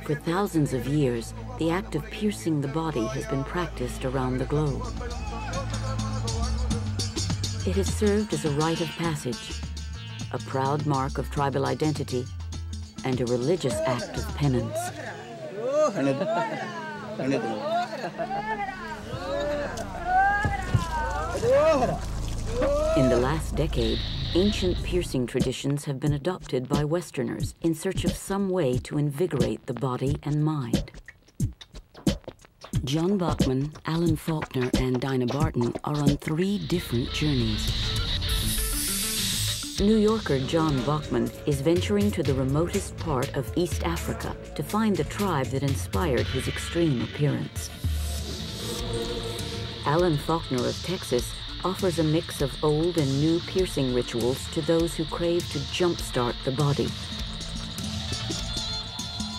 For thousands of years, the act of piercing the body has been practiced around the globe. It has served as a rite of passage, a proud mark of tribal identity, and a religious act of penance. In the last decade, ancient piercing traditions have been adopted by Westerners in search of some way to invigorate the body and mind. John Bachman, Alan Faulkner, and Dinah Barton are on 3 different journeys. New Yorker John Bachman is venturing to the remotest part of East Africa to find the tribe that inspired his extreme appearance. Alan Faulkner of Texas offers a mix of old and new piercing rituals to those who crave to jumpstart the body.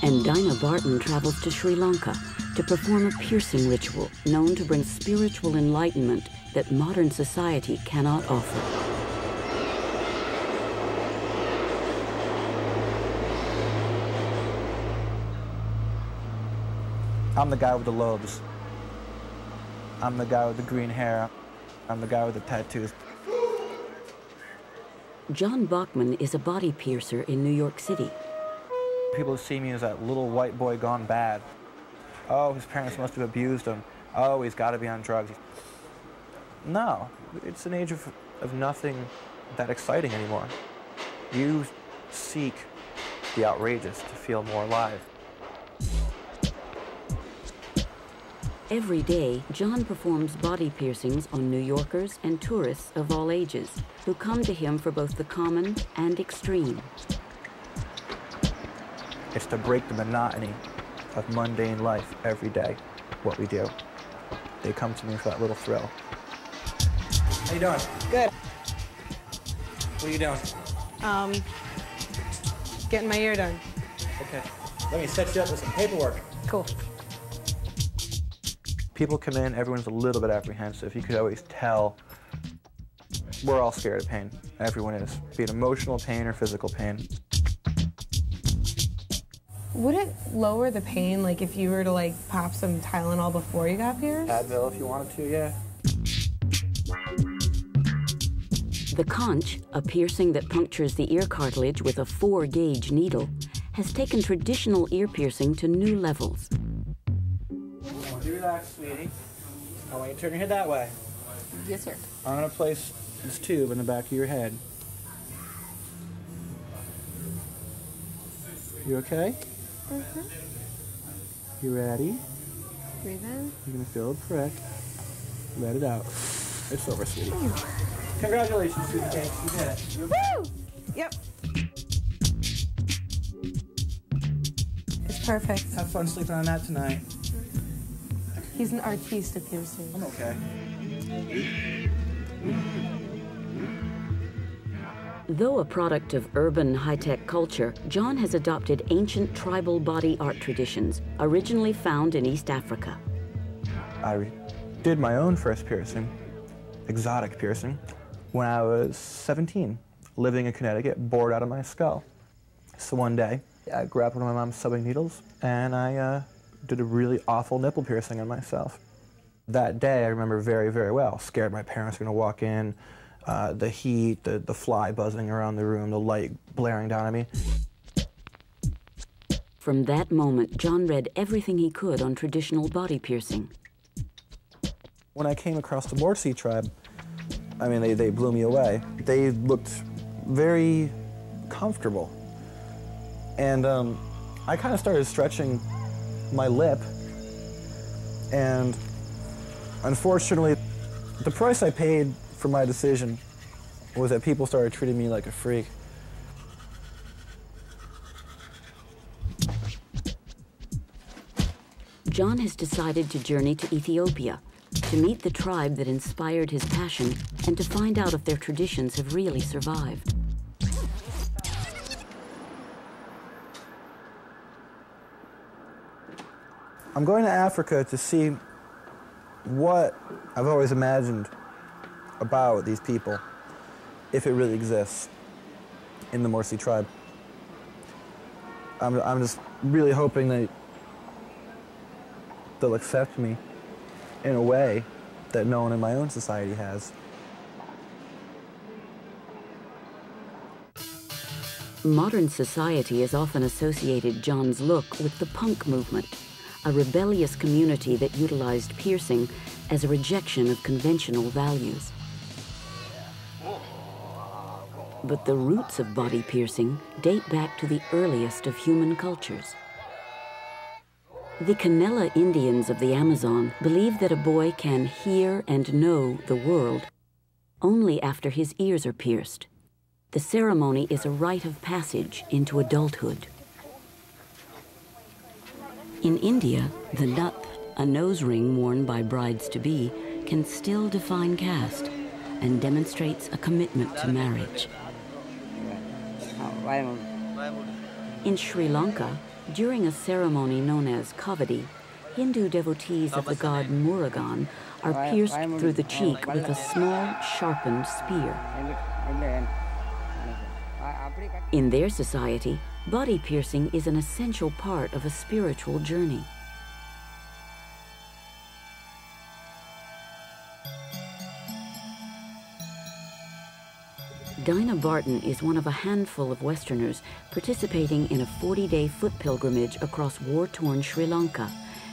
And Dinah Barton travels to Sri Lanka to perform a piercing ritual known to bring spiritual enlightenment that modern society cannot offer. I'm the guy with the lobes. I'm the guy with the green hair. I'm the guy with the tattoos. John Bachman is a body piercer in New York City. People see me as that little white boy gone bad. Oh, his parents must have abused him. Oh, he's got to be on drugs. No, it's an age of nothing that exciting anymore. You seek the outrageous to feel more alive. Every day, John performs body piercings on New Yorkers and tourists of all ages who come to him for both the common and extreme. It's to break the monotony of mundane life every day, what we do. They come to me for that little thrill. How you doing? Good. What are you doing? Getting my ear done. Okay. Let me set you up with some paperwork. Cool. People come in, everyone's a little bit apprehensive. You could always tell. We're all scared of pain. Everyone is, be it emotional pain or physical pain. Would it lower the pain, like if you were to like pop some Tylenol before you got pierced? Advil if you wanted to, yeah. The conch, a piercing that punctures the ear cartilage with a 4-gauge needle, has taken traditional ear piercing to new levels. Relax, sweetie. I want you to turn your head that way. Yes, sir. I'm going to place this tube in the back of your head. You okay? Mm-hmm. You ready? Breathe in. You're going to feel a prick. Let it out. It's over, sweetie. Congratulations, sweetie cake. You did it. Woo! Yep. It's perfect. Have fun sleeping on that tonight. He's an artiste of piercing. I'm okay. Though a product of urban high-tech culture, John has adopted ancient tribal body art traditions, originally found in East Africa. I did my own first piercing, exotic piercing, when I was 17, living in Connecticut, bored out of my skull. So one day, I grabbed one of my mom's sewing needles, and I did a really awful nipple piercing on myself. That day, I remember very, very well. Scared my parents were going to walk in, the heat, the fly buzzing around the room, the light blaring down at me. From that moment, John read everything he could on traditional body piercing. When I came across the Morsi tribe, I mean, they blew me away. They looked very comfortable. And I kind of started stretching my lip, and unfortunately, the price I paid for my decision was that people started treating me like a freak. John has decided to journey to Ethiopia, to meet the tribe that inspired his passion and to find out if their traditions have really survived. I'm going to Africa to see what I've always imagined about these people, if it really exists in the Morsi tribe. I'm just really hoping that they'll accept me in a way that no one in my own society has. Modern society has often associated John's look with the punk movement, a rebellious community that utilized piercing as a rejection of conventional values. But the roots of body piercing date back to the earliest of human cultures. The Canela Indians of the Amazon believe that a boy can hear and know the world only after his ears are pierced. The ceremony is a rite of passage into adulthood. In India, the nut, a nose ring worn by brides-to-be, can still define caste and demonstrates a commitment to marriage. In Sri Lanka, during a ceremony known as Kavadi, Hindu devotees of the god Murugan are pierced through the cheek with a small, sharpened spear. In their society, body piercing is an essential part of a spiritual journey. Dinah Barton is one of a handful of Westerners participating in a 40-day foot pilgrimage across war-torn Sri Lanka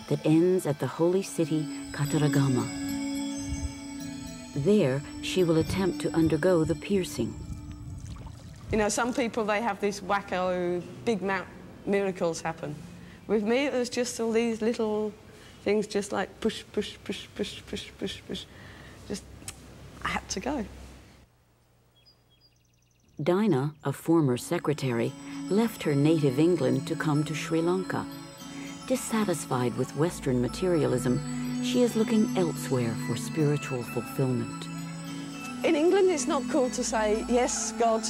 that ends at the holy city Kataragama. There, she will attempt to undergo the piercing. You know, some people, they have these wacko, big miracles happen. With me, it was just all these little things, just like push, push, push, push, push, push, push. Just, I had to go. Dinah, a former secretary, left her native England to come to Sri Lanka. Dissatisfied with Western materialism, she is looking elsewhere for spiritual fulfillment. In England, it's not cool to say, yes, God,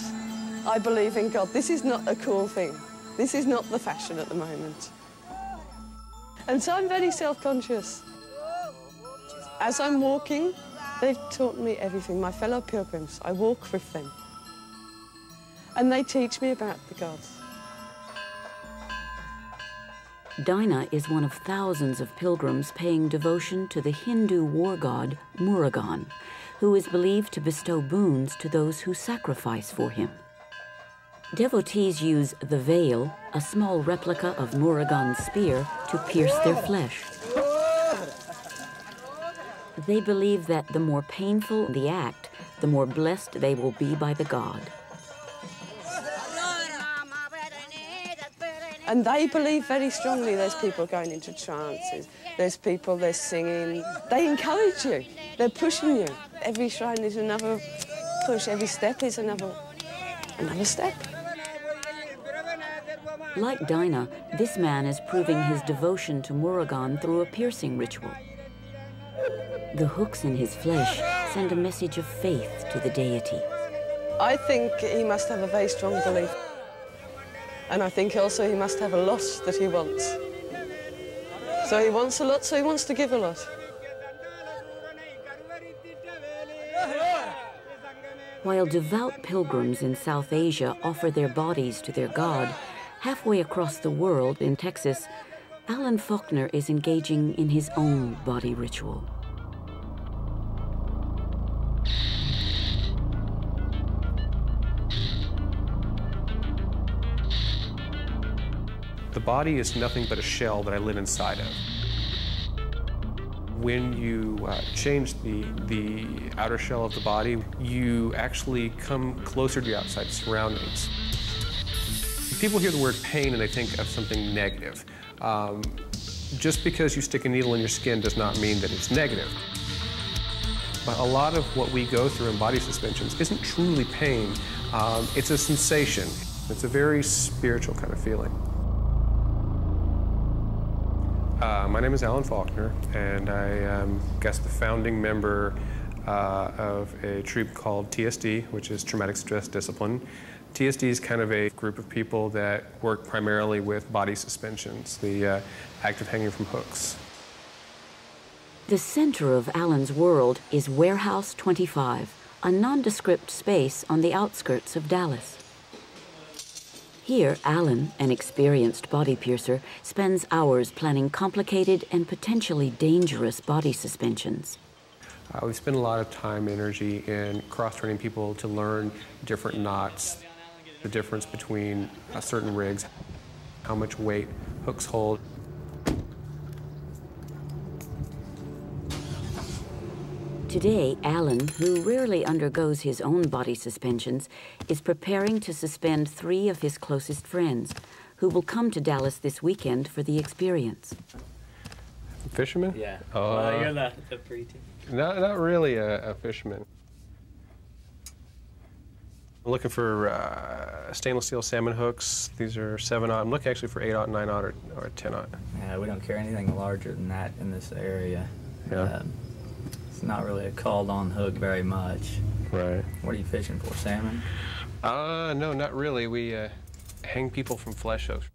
I believe in God. This is not a cool thing. This is not the fashion at the moment. And so I'm very self-conscious. As I'm walking, they've taught me everything. My fellow pilgrims, I walk with them. And they teach me about the gods. Dinah is one of thousands of pilgrims paying devotion to the Hindu war god Murugan, who is believed to bestow boons to those who sacrifice for him. Devotees use the veil, a small replica of Murugan's spear, to pierce their flesh. They believe that the more painful the act, the more blessed they will be by the god. And they believe very strongly there's people going into trances, there's people, they're singing. They encourage you, they're pushing you. Every shrine is another push, every step is another step. Like Dinah, this man is proving his devotion to Murugan through a piercing ritual. The hooks in his flesh send a message of faith to the deity. I think he must have a very strong belief. And I think also he must have a lot that he wants. So he wants a lot, so he wants to give a lot. While devout pilgrims in South Asia offer their bodies to their god, halfway across the world in Texas, Alan Faulkner is engaging in his own body ritual. The body is nothing but a shell that I live inside of. When you change the outer shell of the body, you actually come closer to your outside surroundings. People hear the word pain and they think of something negative. Just because you stick a needle in your skin does not mean that it's negative. But a lot of what we go through in body suspensions isn't truly pain. It's a sensation. It's a very spiritual kind of feeling. My name is Alan Faulkner, and I am, the founding member of a troop called TSD, which is Traumatic Stress Discipline. TSD is kind of a group of people that work primarily with body suspensions, the act of hanging from hooks. The center of Alan's world is Warehouse 25, a nondescript space on the outskirts of Dallas. Here, Alan, an experienced body piercer, spends hours planning complicated and potentially dangerous body suspensions. We spend a lot of time, energy in cross-training people to learn different knots, the difference between certain rigs, how much weight hooks hold. Today, Alan, who rarely undergoes his own body suspensions, is preparing to suspend 3 of his closest friends, who will come to Dallas this weekend for the experience. Fisherman? Yeah. Well, you're the preteen. Not really a fisherman. I'm looking for stainless steel salmon hooks. These are 7/0. I'm looking actually for 8/0, 9/0, or 10/0. Yeah, we don't carry anything larger than that in this area. Yeah. It's not really a called-on hook very much. Right. What are you fishing for, salmon? No, not really. We hang people from flesh hooks.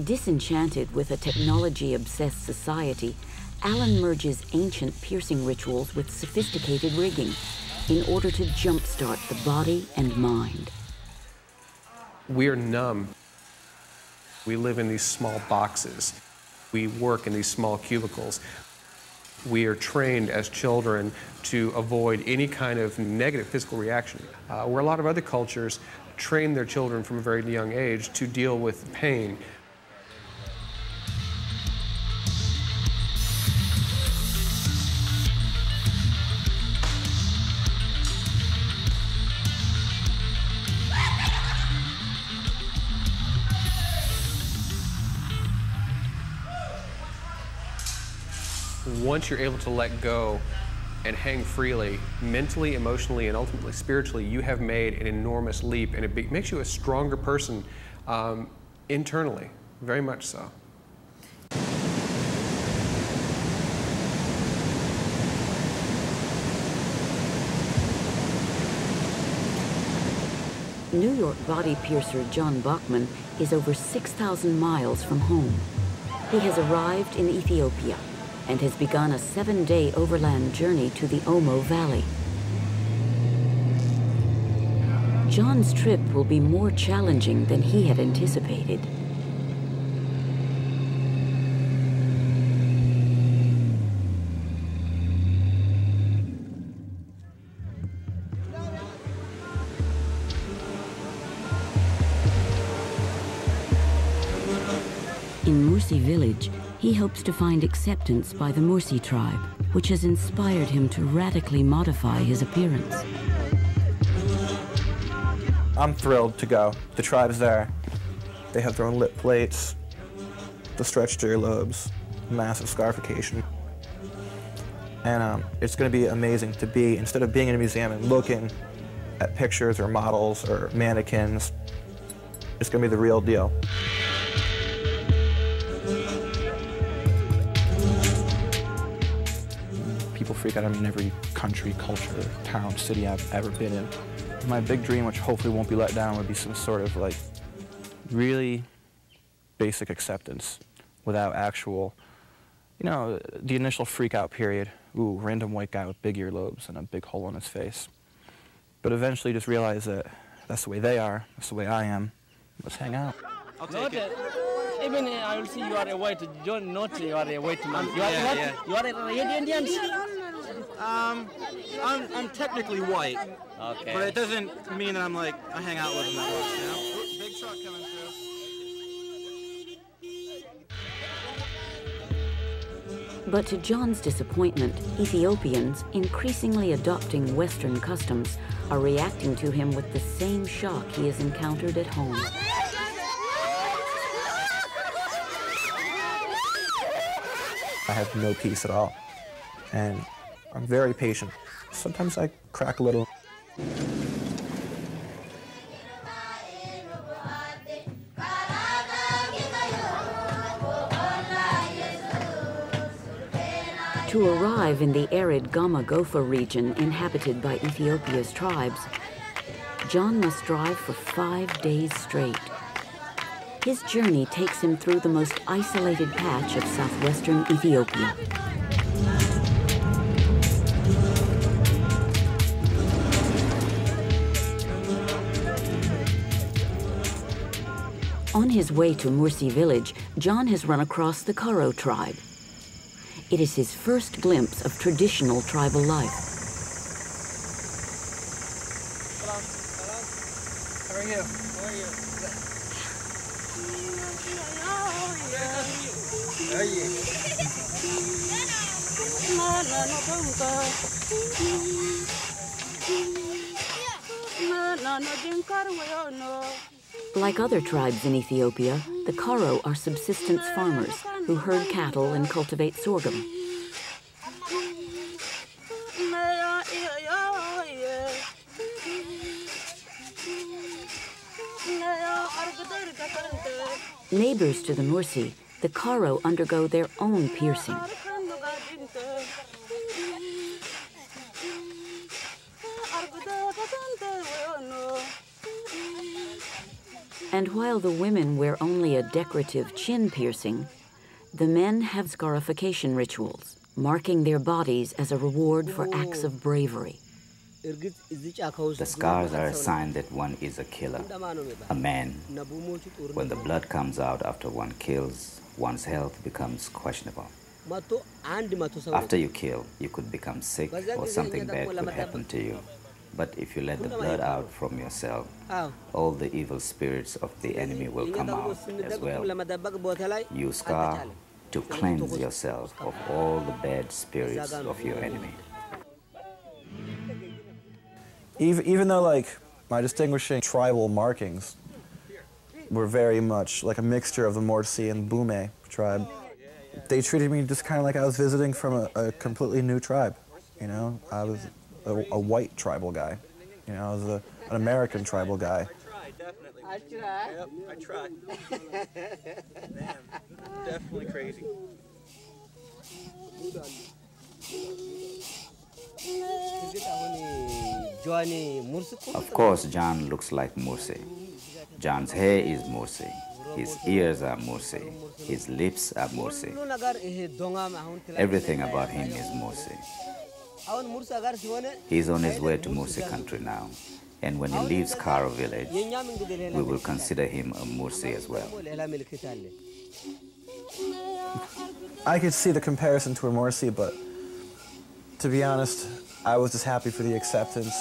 Disenchanted with a technology-obsessed society, Alan merges ancient piercing rituals with sophisticated rigging in order to jumpstart the body and mind. We are numb. We live in these small boxes. We work in these small cubicles. We are trained as children to avoid any kind of negative physical reaction, where a lot of other cultures train their children from a very young age to deal with pain. Once you're able to let go and hang freely, mentally, emotionally, and ultimately spiritually, you have made an enormous leap, and it makes you a stronger person internally, very much so. New York body piercer John Bachman is over 6,000 miles from home. He has arrived in Ethiopia and has begun a 7-day overland journey to the Omo Valley. John's trip will be more challenging than he had anticipated. In Mursi village, he hopes to find acceptance by the Mursi tribe, which has inspired him to radically modify his appearance. I'm thrilled to go. The tribe's there. They have their own lip plates, the stretched earlobes, massive scarification. And it's going to be amazing to be, instead of being in a museum and looking at pictures or models or mannequins, it's going to be the real deal. People freak out in every country, culture, town, city I've ever been in. My big dream, which hopefully won't be let down, would be some sort of like really basic acceptance without actual, you know, the initial freak out period. Ooh, random white guy with big earlobes and a big hole in his face. But eventually just realize that that's the way they are, that's the way I am. Let's hang out. I'll take it. Even I will see you are a white, you're not you are a white man. You are what? Yeah. You are a red Indian? I'm technically white, Okay. but it doesn't mean that I'm like, I hang out with them that much, you know? Big truck coming through. But to John's disappointment, Ethiopians, increasingly adopting Western customs, are reacting to him with the same shock he has encountered at home. I have no peace at all. And I'm very patient. Sometimes I crack a little. To arrive in the arid Gama-Gofa region inhabited by Ethiopia's tribes, John must drive for 5 days straight. His journey takes him through the most isolated patch of southwestern Ethiopia. On his way to Mursi village, John has run across the Karo tribe. It is his first glimpse of traditional tribal life. How are you? How are you? How are you? Like other tribes in Ethiopia, the Karo are subsistence farmers who herd cattle and cultivate sorghum. Neighbors to the Mursi, the Karo undergo their own piercing. And while the women wear only a decorative chin piercing, the men have scarification rituals, marking their bodies as a reward for acts of bravery. The scars are a sign that one is a killer, a man. When the blood comes out after one kills, one's health becomes questionable. After you kill, you could become sick or something bad could happen to you. But if you let the blood out from yourself, all the evil spirits of the enemy will come out as well. You scar to cleanse yourself of all the bad spirits of your enemy. Even though, like, my distinguishing tribal markings were very much like a mixture of the Mursi and Bume tribe, they treated me just kind of like I was visiting from a completely new tribe. You know, I was a white tribal guy. You know, I was an American tribal guy. I tried. Yep, I tried. Man, definitely crazy. Of course, John looks like Mursi. John's hair is Mursi. His ears are Mursi. His lips are Mursi. Everything about him is Mursi. He's on his way to Mursi country now. And when he leaves Karo village, we will consider him a Mursi as well. I could see the comparison to a Mursi, but to be honest, I was just happy for the acceptance.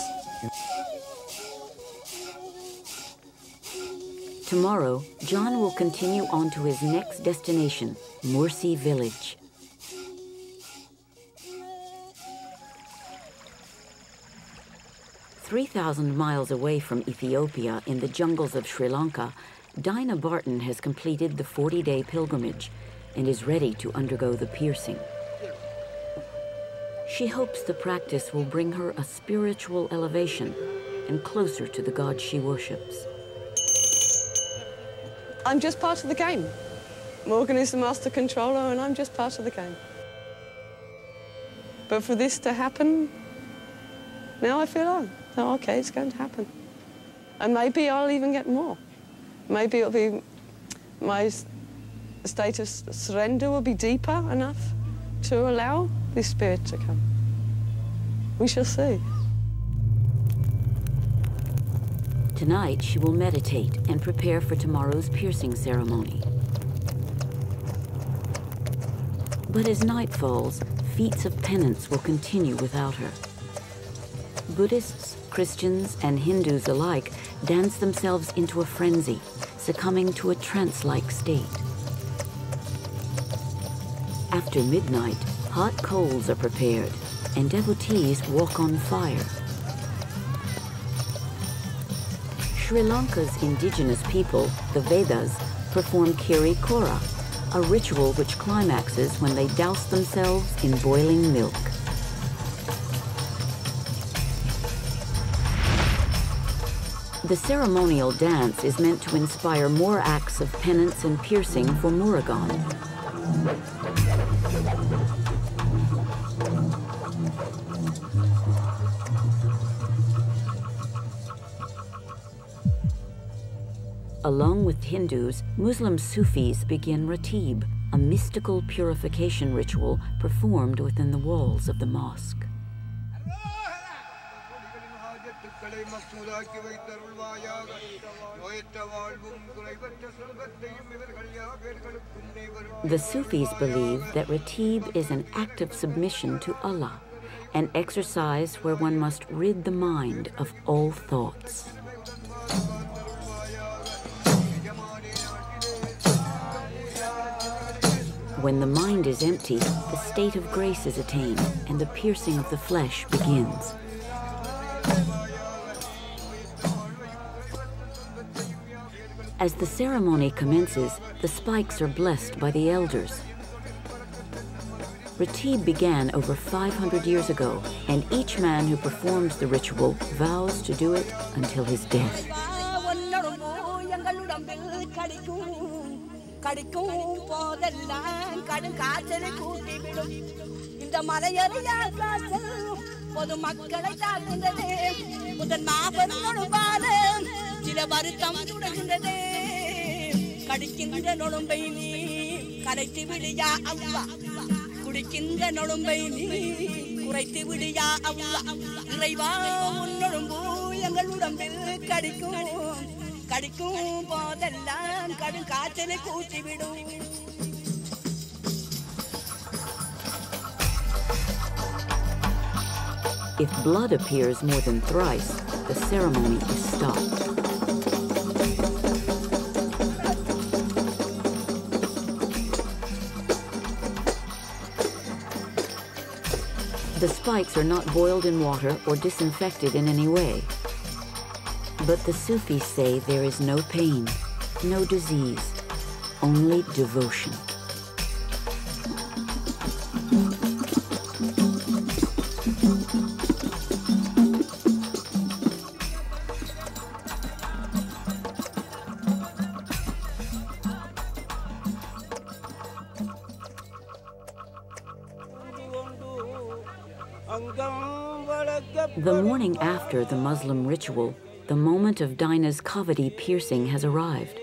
Tomorrow, John will continue on to his next destination, Mursi village. "3,000 miles away from Ethiopia in the jungles of Sri Lanka, Dinah Barton has completed the 40-day pilgrimage and is ready to undergo the piercing. She hopes the practice will bring her a spiritual elevation and closer to the God she worships. I'm just part of the game. Morgan is the master controller and I'm just part of the game. But for this to happen, now I feel, oh, okay, it's going to happen. And maybe I'll even get more. Maybe it'll be, my state of surrender will be deeper enough to allow this spirit to come. We shall see. Tonight, she will meditate and prepare for tomorrow's piercing ceremony. But as night falls, feats of penance will continue without her. Buddhists, Christians, and Hindus alike dance themselves into a frenzy, succumbing to a trance-like state. After midnight, hot coals are prepared, and devotees walk on fire. Sri Lanka's indigenous people, the Vedas, perform Kiri Kora, a ritual which climaxes when they douse themselves in boiling milk. The ceremonial dance is meant to inspire more acts of penance and piercing for Murugan. Along with Hindus, Muslim Sufis begin Ratib, a mystical purification ritual performed within the walls of the mosque. The Sufis believe that Ratib is an act of submission to Allah, an exercise where one must rid the mind of all thoughts. When the mind is empty, the state of grace is attained and the piercing of the flesh begins. As the ceremony commences, the spikes are blessed by the elders. Ratib began over 500 years ago, and each man who performs the ritual vows to do it until his death. If blood appears more than thrice, the ceremony is stopped. The spikes are not boiled in water or disinfected in any way. But the Sufis say there is no pain, no disease, only devotion. The morning after the Muslim ritual, the moment of Dinah's cavity piercing has arrived.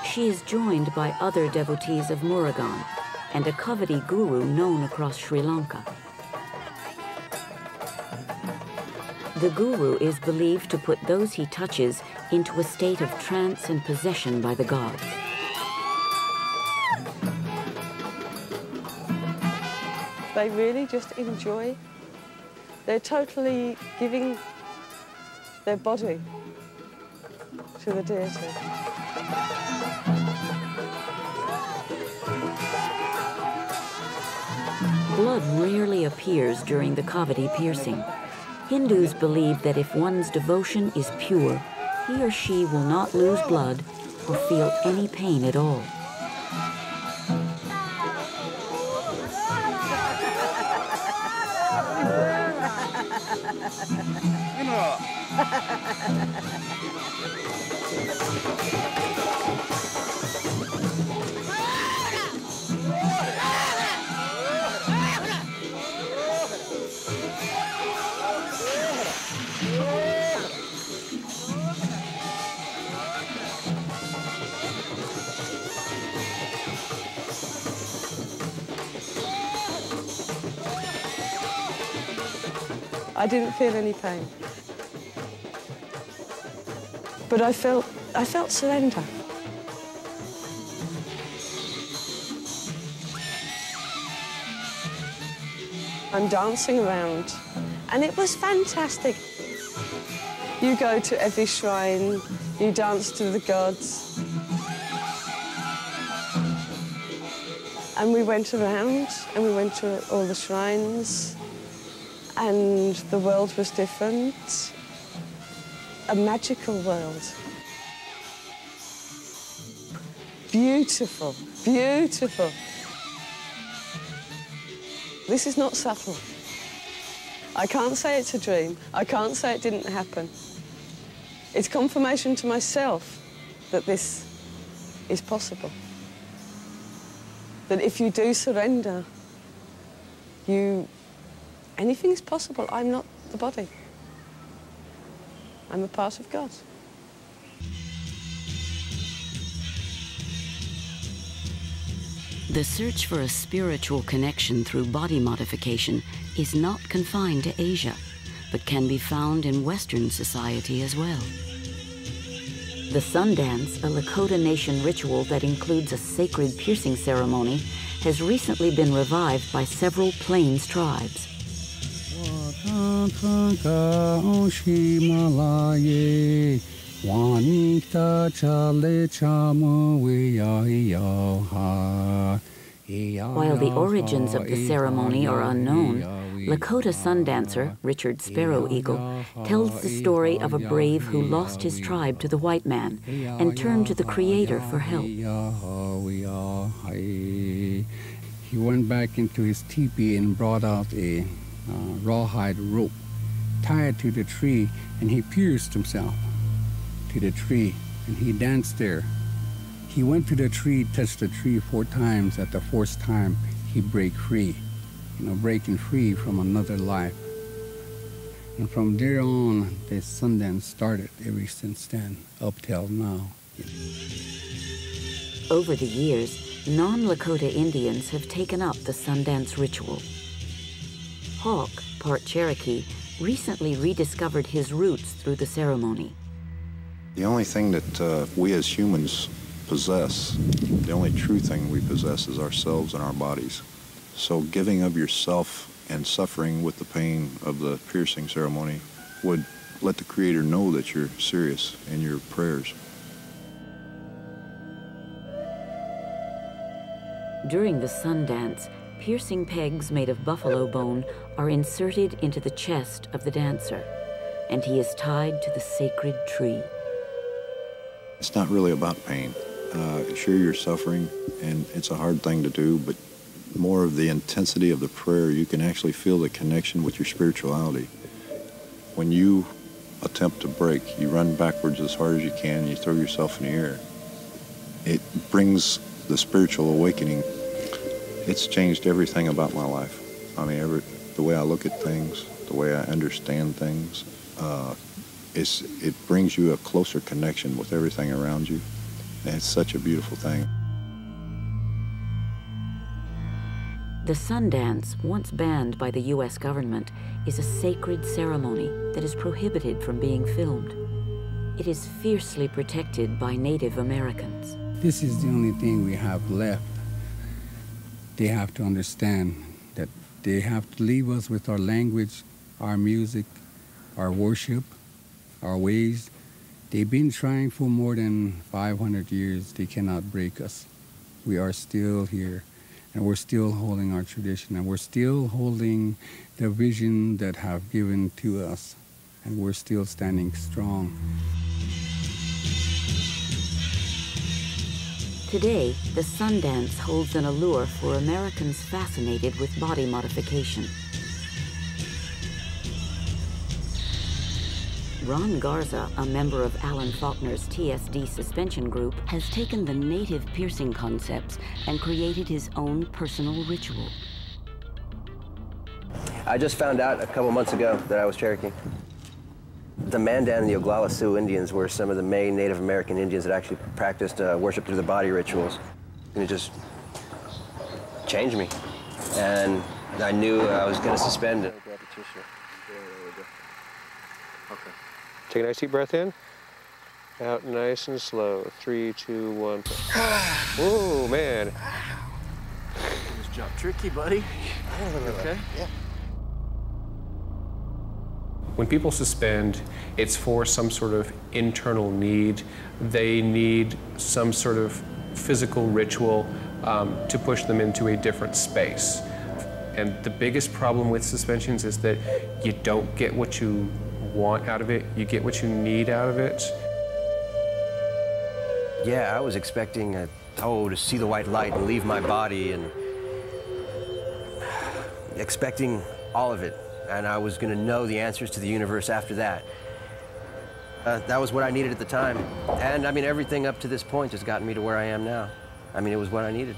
She is joined by other devotees of Murugan and a cavity guru known across Sri Lanka. The guru is believed to put those he touches into a state of trance and possession by the gods. They really just enjoy. They're totally giving their body to the deity. Blood rarely appears during the cavity piercing. Hindus believe that if one's devotion is pure, he or she will not lose blood or feel any pain at all. I didn't feel any pain. But I felt surrender. I'm dancing around, and it was fantastic. You go to every shrine, you dance to the gods. And we went around, and we went to all the shrines, and the world was different. A magical world. Beautiful, beautiful. This is not subtle. I can't say it's a dream. I can't say it didn't happen. It's confirmation to myself that this is possible. That if you do surrender, anything is possible. I'm not the body. I'm a part of God. The search for a spiritual connection through body modification is not confined to Asia, but can be found in Western society as well. The sun dance, a Lakota Nation ritual that includes a sacred piercing ceremony, has recently been revived by several Plains tribes. While the origins of the ceremony are unknown, Lakota sun dancer Richard Sparrow Eagle tells the story of a brave who lost his tribe to the white man and turned to the Creator for help. He went back into his teepee and brought out a rawhide rope, tied to the tree, and he pierced himself to the tree, and he danced there. He went to the tree, touched the tree 4 times. At the 4th time, he break free, breaking free from another life. And from there on, the Sundance started ever since then, up till now. Over the years, non-Lakota Indians have taken up the Sundance ritual. Hawk, part Cherokee, recently rediscovered his roots through the ceremony. The only thing that we as humans possess, the only true thing we possess is ourselves and our bodies. So giving of yourself and suffering with the pain of the piercing ceremony would let the Creator know that you're serious in your prayers. During the sun dance, piercing pegs made of buffalo bone are inserted into the chest of the dancer, and he is tied to the sacred tree. It's not really about pain. Sure, you're suffering, and it's a hard thing to do, but more of the intensity of the prayer, you can actually feel the connection with your spirituality. When you attempt to break, you run backwards as hard as you can, you throw yourself in the air. It brings the spiritual awakening. It's changed everything about my life. I mean, the way I look at things, the way I understand things, it brings you a closer connection with everything around you. And it's such a beautiful thing. The sun dance, once banned by the U.S. government, is a sacred ceremony that is prohibited from being filmed. It is fiercely protected by Native Americans. This is the only thing we have left. They have to understand that they have to leave us with our language, our music, our worship, our ways. They've been trying for more than 500 years. They cannot break us. We are still here, and we're still holding our tradition, and we're still holding the vision that have given to us, and we're still standing strong. Today, the sun dance holds an allure for Americans fascinated with body modification. Ron Garza, a member of Alan Faulkner's TSD suspension group, has taken the native piercing concepts and created his own personal ritual. I just found out a couple months ago that I was Cherokee. The Mandan and the Oglala Sioux Indians were some of the main Native American Indians that actually practiced worship through the body rituals. And it just changed me. And I knew I was going to suspend it. Okay. Take a nice deep breath in. Out nice and slow. 3, 2, 1. Whoa, man. This job tricky, buddy. Okay? Yeah. When people suspend, it's for some sort of internal need. They need some sort of physical ritual to push them into a different space. And the biggest problem with suspensions is that you don't get what you want out of it, you get what you need out of it. Yeah, I was expecting to see the white light and leave my body, and expecting all of it, and I was going to know the answers to the universe after that. That was what I needed at the time. And I mean, everything up to this point has gotten me to where I am now. I mean, it was what I needed.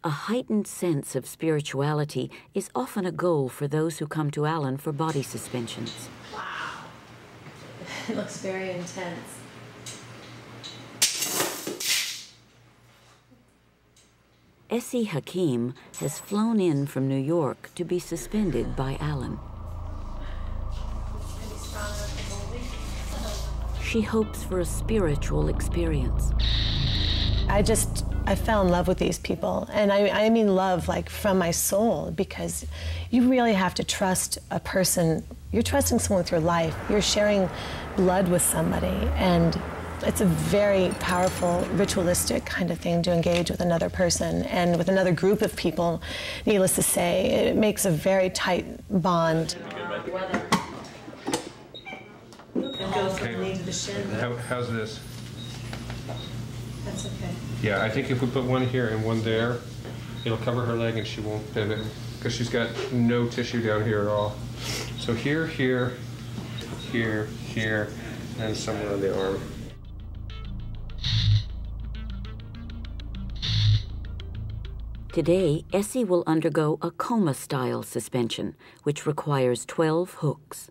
A heightened sense of spirituality is often a goal for those who come to Alan for body suspensions. Wow. It looks very intense. Essie Hakim has flown in from New York to be suspended by Alan. She hopes for a spiritual experience. I fell in love with these people, and I mean love like from my soul, because you really have to trust a person. You're trusting someone with your life. You're sharing blood with somebody, and it's a very powerful, ritualistic kind of thing to engage with another person and with another group of people. Needless to say, it makes a very tight bond. How's this? That's okay. Yeah, I think if we put one here and one there, it'll cover her leg and she won't pivot because she's got no tissue down here at all. So here, here, here, here, and somewhere on the arm. Today, Essie will undergo a coma-style suspension, which requires 12 hooks.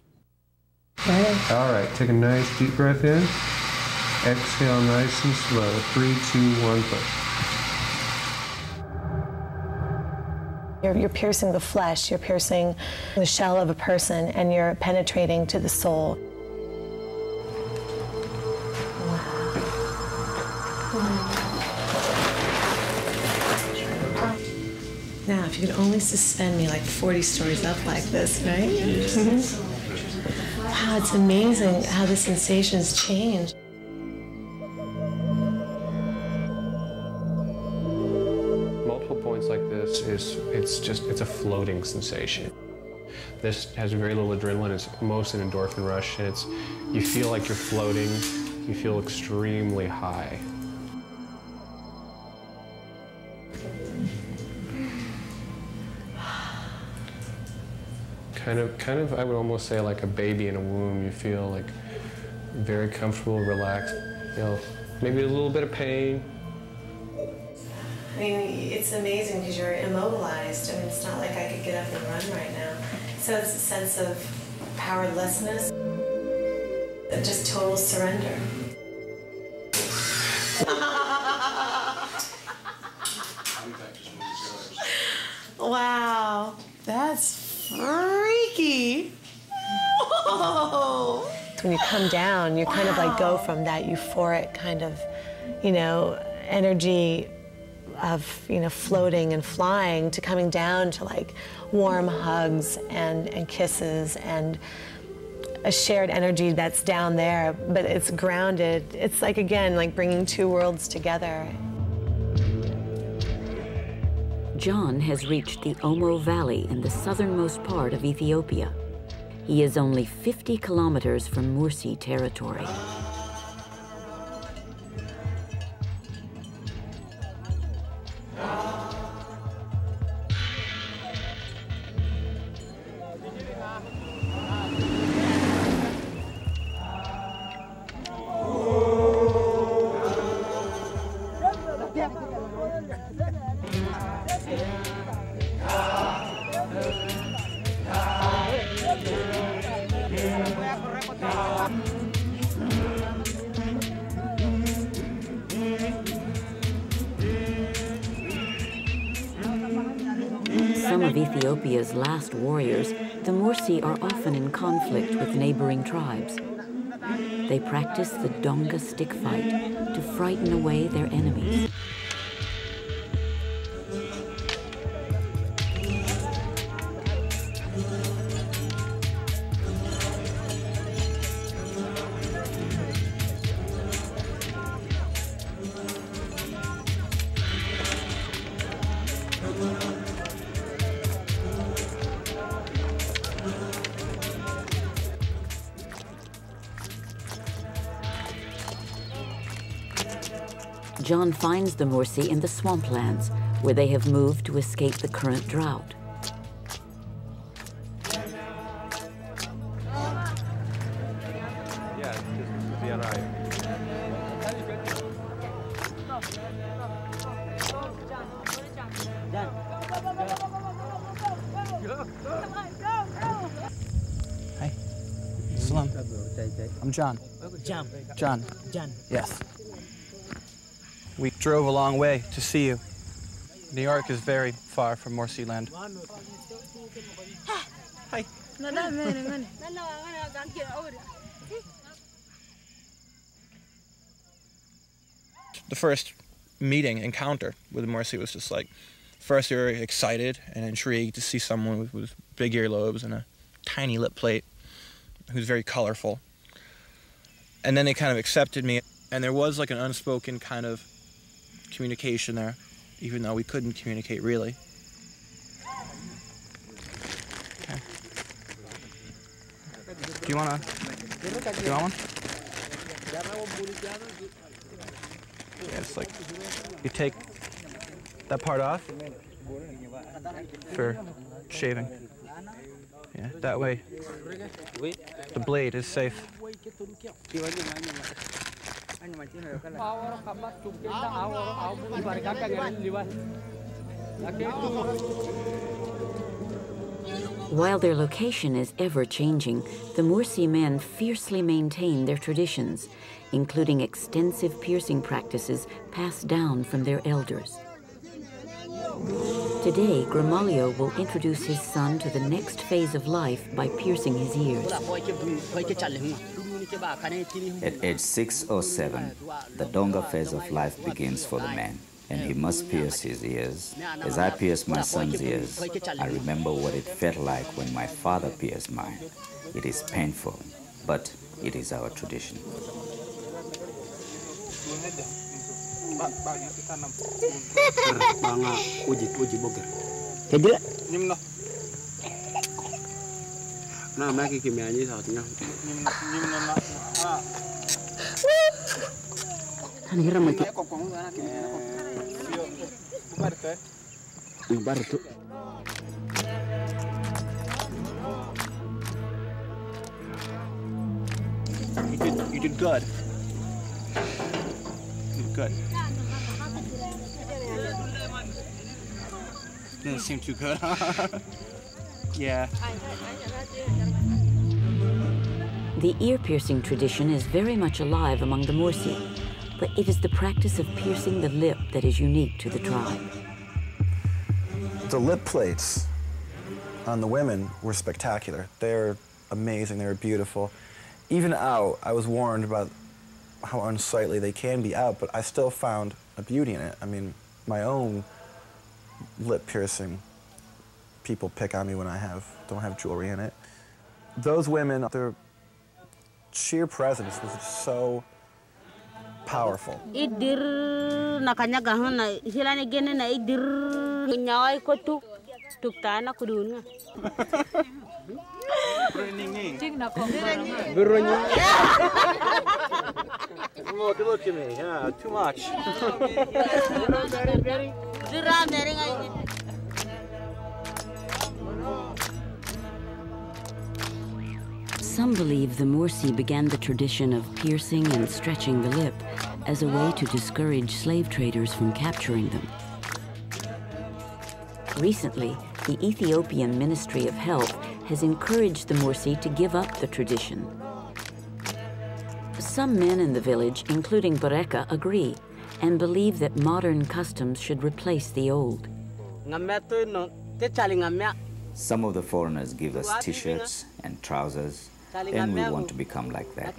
All right, take a nice deep breath in. Exhale nice and slow. 3, 2, 1, push. You're piercing the flesh, you're piercing the shell of a person, and you're penetrating to the soul. Now, if you could only suspend me like 40 stories up like this, right? Yes. Wow, it's amazing how the sensations change. Multiple points like this it's a floating sensation. This has very little adrenaline. It's most an endorphin rush, and you feel like you're floating. You feel extremely high. Kind of, I would almost say like a baby in a womb. You feel like very comfortable, relaxed. You know, maybe a little bit of pain. I mean, it's amazing because you're immobilized. I mean, it's not like I could get up and run right now. So it's a sense of powerlessness, of just total surrender. Wow, that's freaky. Whoa. When you come down, you kind of like go from that euphoric kind of, energy of, floating and flying to coming down to like warm hugs and kisses and a shared energy that's down there, but it's grounded. It's like, again, like bringing two worlds together. John has reached the Omo Valley in the southernmost part of Ethiopia. He is only 50 kilometers from Mursi territory. Some of Ethiopia's last warriors, the Mursi are often in conflict with neighboring tribes. They practice the Donga stick fight to frighten away their enemies. John finds the Mursi in the swamplands, where they have moved to escape the current drought. Hi. Salam. I'm John. John. Yes. We drove a long way to see you. New York is very far from Mursi land. Hi. The first encounter with Mursi was just like, first we were excited and intrigued to see someone with big earlobes and a tiny lip plate who's very colorful. And then they kind of accepted me, and there was like an unspoken kind of communication there, even though we couldn't communicate really. Okay. Do you want one? Yeah, it's like you take that part off for shaving. Yeah, that way the blade is safe. While their location is ever-changing, the Mursi men fiercely maintain their traditions, including extensive piercing practices passed down from their elders. Today, Grimalio will introduce his son to the next phase of life by piercing his ears. At age 6 or 7, the Donga phase of life begins for the man, and he must pierce his ears. As I pierce my son's ears, I remember what it felt like when my father pierced mine. It is painful, but it is our tradition. You did good. You did good. Didn't seem too good. Yeah. The ear-piercing tradition is very much alive among the Mursi, but it is the practice of piercing the lip that is unique to the tribe. The lip plates on the women were spectacular. They're amazing, they're beautiful. Even out, I was warned about how unsightly they can be out, but I still found a beauty in it. I mean, my own lip piercing, people pick on me when I don't have jewelry in it. Those women, their sheer presence was just so powerful. Look at me, yeah, too much. Some believe the Mursi began the tradition of piercing and stretching the lip as a way to discourage slave traders from capturing them. Recently, the Ethiopian Ministry of Health has encouraged the Mursi to give up the tradition. Some men in the village, including Bareka, agree and believe that modern customs should replace the old. Some of the foreigners give us t-shirts and trousers, and we want to become like that.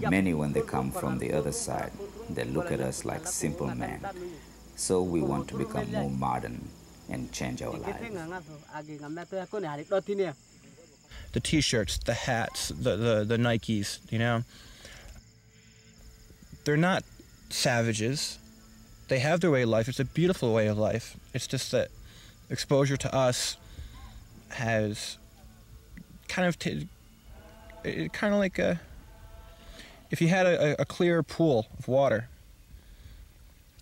Many, when they come from the other side, they look at us like simple men. So we want to become more modern and change our lives. The t-shirts, the hats, the Nikes, you know, they're not savages. They have their way of life. It's a beautiful way of life. It's just that exposure to us has kind of like if you had a clear pool of water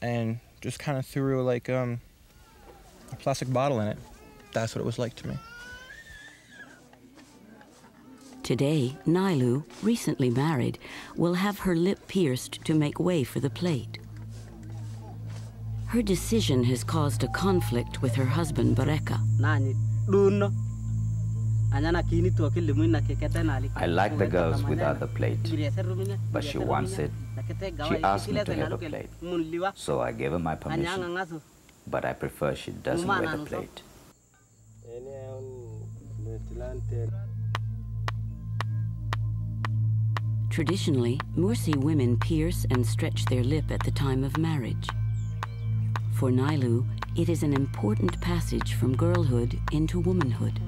and just kind of threw like a plastic bottle in it, that's what it was like to me. Today, Nailu, recently married, will have her lip pierced to make way for the plate. Her decision has caused a conflict with her husband, Bareka. I like the girls without the plate, but she wants it. She asked me to have a plate, so I gave her my permission, but I prefer she doesn't wear the plate. Traditionally, Mursi women pierce and stretch their lip at the time of marriage. For Nailu, it is an important passage from girlhood into womanhood.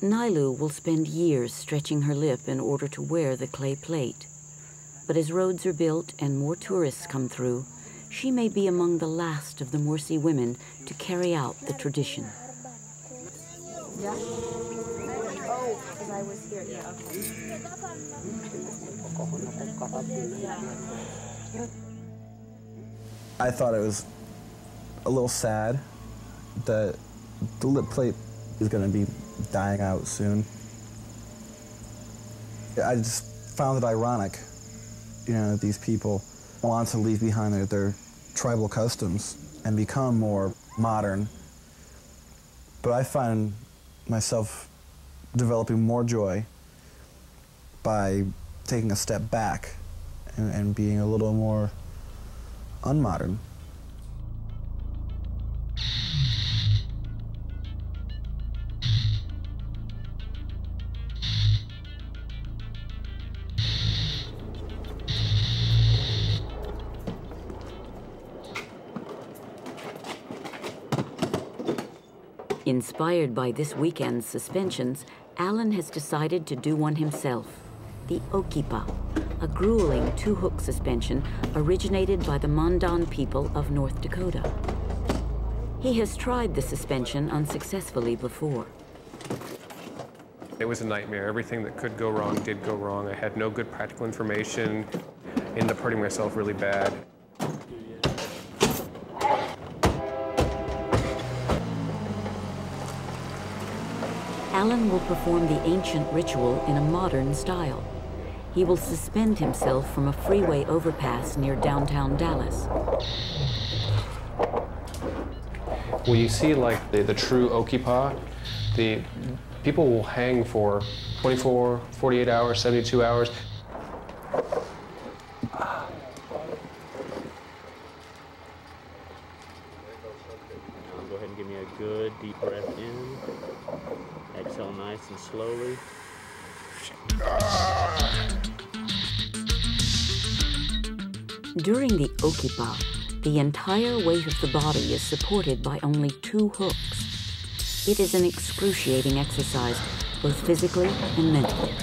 Nailu will spend years stretching her lip in order to wear the clay plate. But as roads are built and more tourists come through, she may be among the last of the Mursi women to carry out the tradition. Yeah. Oh, because I was here. Yeah, okay. I thought it was a little sad that the lip plate is going to be dying out soon. I just found it ironic, you know, that these people want to leave behind their tribal customs and become more modern. But I find myself developing more joy by taking a step back and being a little more unmodern. Inspired by this weekend's suspensions, Alan has decided to do one himself, the Okipa, a grueling two-hook suspension originated by the Mandan people of North Dakota. He has tried the suspension unsuccessfully before. It was a nightmare. Everything that could go wrong did go wrong. I had no good practical information, ended up hurting myself really bad. Alan will perform the ancient ritual in a modern style. He will suspend himself from a freeway overpass near downtown Dallas. When you see like the true Okipa, the people will hang for 24, 48 hours, 72 hours. Go ahead and give me a good deep breath in. Exhale nice and slowly. During the Okipa, the entire weight of the body is supported by only two hooks. It is an excruciating exercise, both physically and mentally.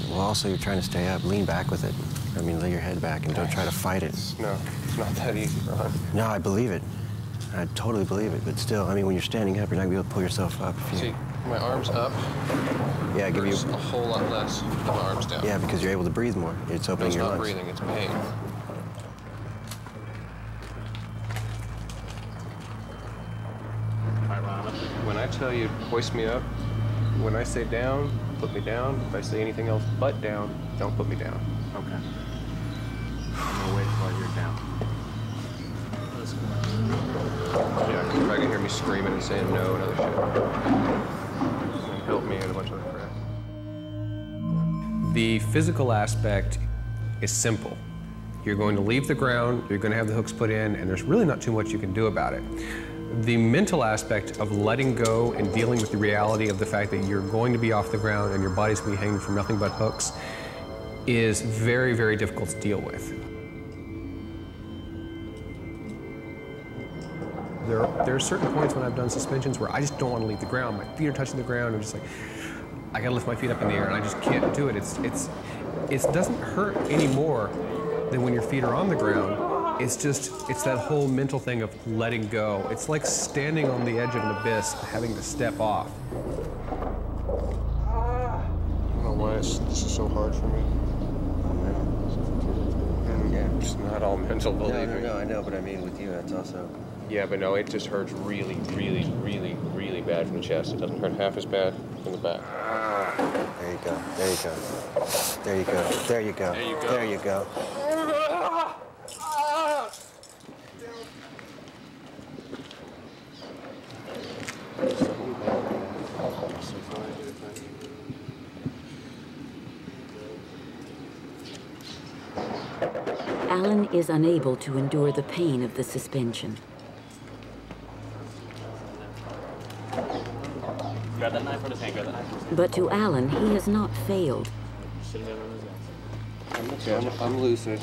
Well, also you're trying to stay up, lean back with it. I mean, lay your head back and don't try to fight it. No, it's not that easy, Ron. No, I believe it. I totally believe it, but still, I mean, when you're standing up, you're not going to be able to pull yourself up. See, my arm's up. Yeah, give you a whole lot less with my arms down. Yeah, because you're able to breathe more. It's opening your lungs. It's not breathing, it's pain. When I tell you hoist me up, when I say down, put me down. If I say anything else but down, don't put me down. Okay. I'm gonna wait while you're down. Yeah, because you're probably gonna hear me screaming and saying no and other shit. And help me and a bunch of other crap. The physical aspect is simple. You're going to leave the ground, you're going to have the hooks put in, and there's really not too much you can do about it. The mental aspect of letting go and dealing with the reality of the fact that you're going to be off the ground and your body's going to be hanging from nothing but hooks is very, very difficult to deal with. There are certain points when I've done suspensions where I just don't want to leave the ground. My feet are touching the ground. I'm just like, I gotta lift my feet up in the air, and I just can't do it. It doesn't hurt any more than when your feet are on the ground. It's that whole mental thing of letting go. It's like standing on the edge of an abyss and having to step off. I don't know why this is so hard for me. And yeah, it's not all mental, believe me. No, I know, but I mean with you, that's also... Yeah, but no, it just hurts really, really, really, really bad from the chest. It doesn't hurt half as bad from the back. There you go, there you go. There you go, there you go, there you go. There you go. Alan is unable to endure the pain of the suspension. Grab that knife from his hand, grab that knife. But to Alan, he has not failed. I'm okay, I'm lucid.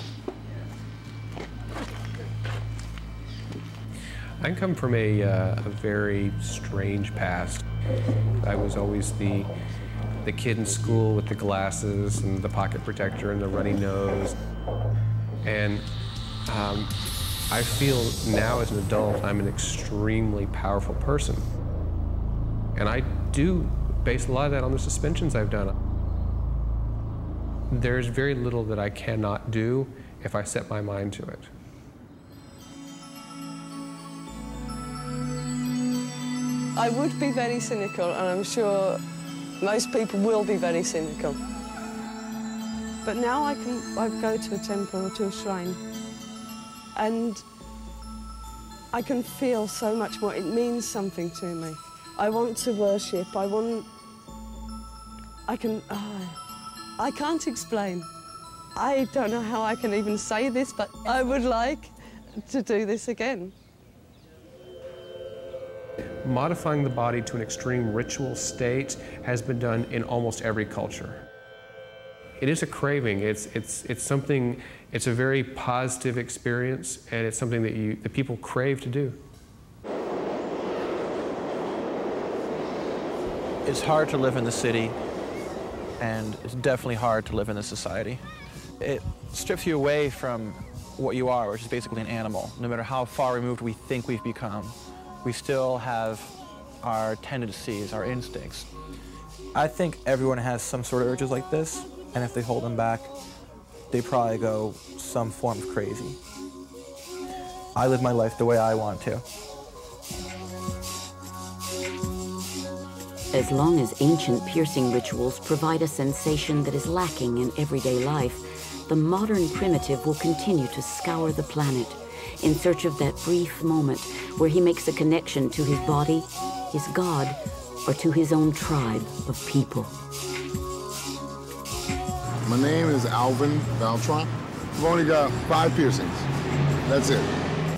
I come from a very strange past. I was always the kid in school with the glasses and the pocket protector and the runny nose. And I feel now as an adult, I'm an extremely powerful person. And I do base a lot of that on the suspensions I've done. There's very little that I cannot do if I set my mind to it. I would be very cynical, and I'm sure most people will be very cynical. But now I go to a temple or to a shrine, and I can feel so much more. It means something to me. I want to worship. I can't explain. I don't know how I can even say this, but I would like to do this again. Modifying the body to an extreme ritual state has been done in almost every culture. It is a craving. It's something. It's a very positive experience, and it's something that people crave to do. It's hard to live in the city, and it's definitely hard to live in this society. It strips you away from what you are, which is basically an animal. No matter how far removed we think we've become, we still have our tendencies, our instincts. I think everyone has some sort of urges like this, and if they hold them back, they probably go some form of crazy. I live my life the way I want to. As long as ancient piercing rituals provide a sensation that is lacking in everyday life, the modern primitive will continue to scour the planet in search of that brief moment where he makes a connection to his body, his God, or to his own tribe of people. My name is Alvin Valtron. I've only got 5 piercings. That's it.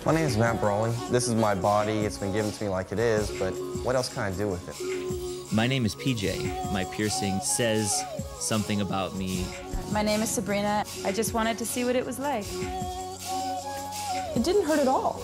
My name is Matt Brolin. This is my body. It's been given to me like it is, but what else can I do with it? My name is PJ. My piercing says something about me. My name is Sabrina. I just wanted to see what it was like. It didn't hurt at all.